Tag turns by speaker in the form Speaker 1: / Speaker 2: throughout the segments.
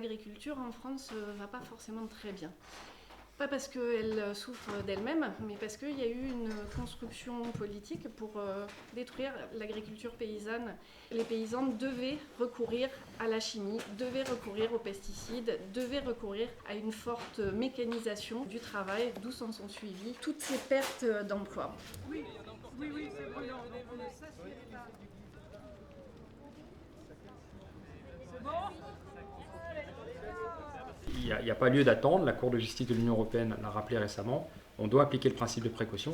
Speaker 1: l'agriculture en France va pas forcément très bien. Pas parce qu'elle souffre d'elle-même, mais parce qu'il y a eu une construction politique pour détruire l'agriculture paysanne. Les paysans devaient recourir à la chimie, devaient recourir aux pesticides, devaient recourir à une forte mécanisation du travail, d'où s'en sont suivies toutes ces pertes d'emplois.
Speaker 2: Oui, c'est brûlant, donc on ne s'assied pas. C'est bon?
Speaker 3: Il n'y a pas lieu d'attendre, la Cour de justice de l'Union européenne l'a rappelé récemment, on doit appliquer le principe de précaution.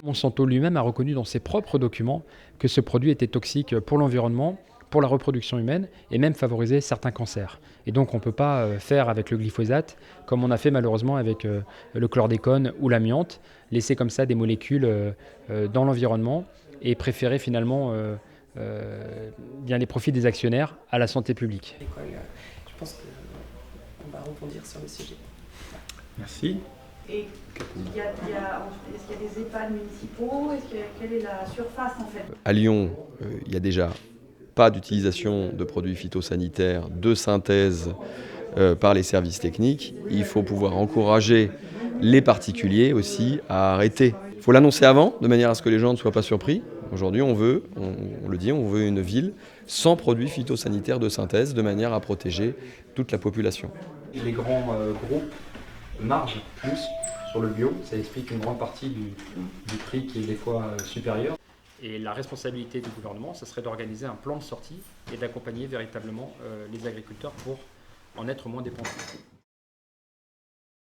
Speaker 3: Monsanto lui-même a reconnu dans ses propres documents que ce produit était toxique pour l'environnement, pour la reproduction humaine et même favoriser certains cancers. Et donc on ne peut pas faire avec le glyphosate comme on a fait malheureusement avec le chlordécone ou l'amiante, laisser comme ça des molécules dans l'environnement et préférer finalement bien les profits des actionnaires à la santé publique.
Speaker 4: Je pense qu'on va rebondir sur le sujet.
Speaker 3: Merci.
Speaker 5: Et est-ce qu'il y a des EHPAD municipaux? Quelle est la surface en fait?
Speaker 6: À Lyon, il n'y a déjà pas d'utilisation de produits phytosanitaires de synthèse par les services techniques. Il faut pouvoir encourager les particuliers aussi à arrêter. Il faut l'annoncer avant, de manière à ce que les gens ne soient pas surpris. Aujourd'hui, on veut une ville sans produits phytosanitaires de synthèse, de manière à protéger toute la population.
Speaker 3: Les grands groupes margent plus sur le bio, ça explique une grande partie du prix qui est des fois supérieur. Et la responsabilité du gouvernement, ça serait d'organiser un plan de sortie et d'accompagner véritablement les agriculteurs pour en être moins dépendants.